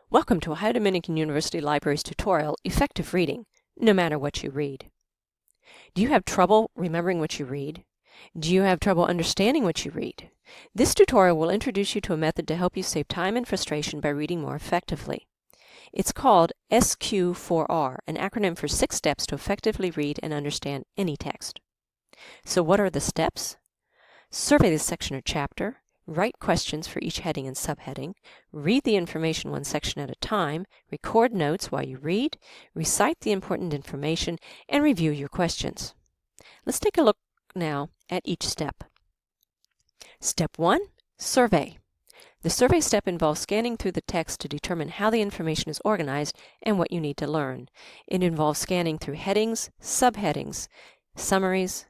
Welcome to Ohio Dominican University Library's tutorial, Effective Reading, no matter what you read. Do you have trouble remembering what you read? Do you have trouble understanding what you read? This tutorial will introduce you to a method to help you save time and frustration by reading more effectively. It's called SQ4R, an acronym for 6 steps to effectively read and understand any text. So what are the steps? Survey the section or chapter. Write questions for each heading and subheading, read the information one section at a time, record notes while you read, recite the important information, and review your questions. Let's take a look now at each step. Step 1. Survey. The survey step involves scanning through the text to determine how the information is organized and what you need to learn. It involves scanning through headings, subheadings, summaries,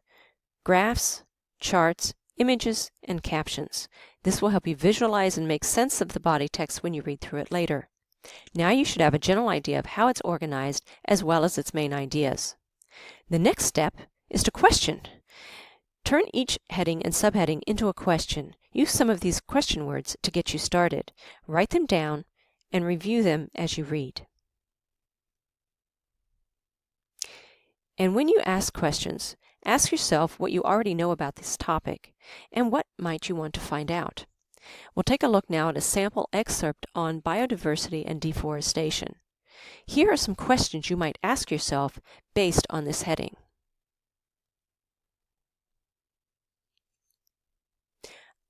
graphs, charts, images, and captions. This will help you visualize and make sense of the body text when you read through it later. Now you should have a general idea of how it's organized as well as its main ideas. The next step is to question. Turn each heading and subheading into a question. Use some of these question words to get you started. Write them down and review them as you read. And when you ask questions, ask yourself what you already know about this topic and what might you want to find out. We'll take a look now at a sample excerpt on biodiversity and deforestation. Here are some questions you might ask yourself based on this heading.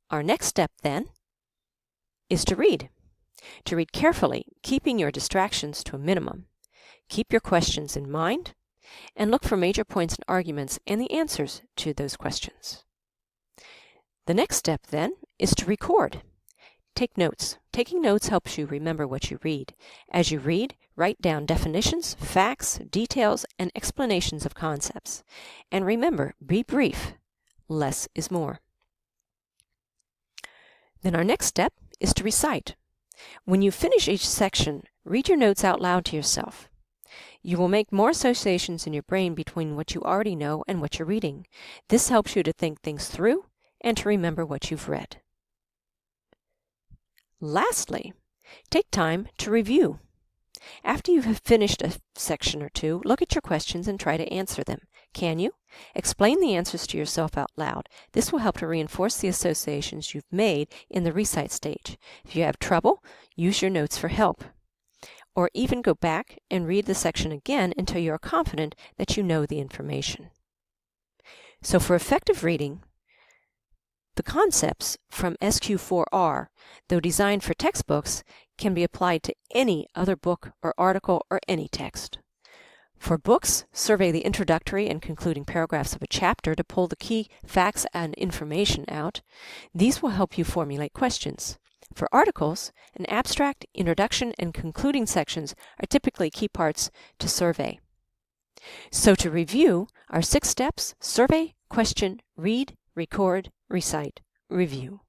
Our next step, then, is to read. To read carefully, keeping your distractions to a minimum. Keep your questions in mind, and look for major points and arguments and the answers to those questions. The next step, then, is to record. Take notes. Taking notes helps you remember what you read. As you read, write down definitions, facts, details, and explanations of concepts. And remember, be brief. Less is more. Then our next step is to recite. When you finish each section, read your notes out loud to yourself. You will make more associations in your brain between what you already know and what you're reading. This helps you to think things through and to remember what you've read. Lastly, take time to review. After you have finished a section or two, look at your questions and try to answer them. Can you? Explain the answers to yourself out loud. This will help to reinforce the associations you've made in the recite stage. If you have trouble, use your notes for help. Or even go back and read the section again until you are confident that you know the information. So for effective reading, the concepts from SQ4R, though designed for textbooks, can be applied to any other book or article or any text. For books, survey the introductory and concluding paragraphs of a chapter to pull the key facts and information out. These will help you formulate questions. For articles, an abstract, introduction, and concluding sections are typically key parts to survey. So to review, our 6 steps: survey, question, read, record, recite, review.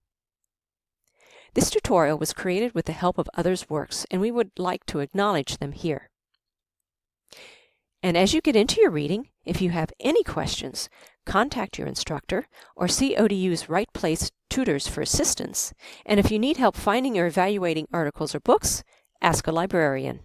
This tutorial was created with the help of others' works, and we would like to acknowledge them here. And as you get into your reading, if you have any questions, contact your instructor or see ODU's Right Place tutors for assistance. And if you need help finding or evaluating articles or books, ask a librarian.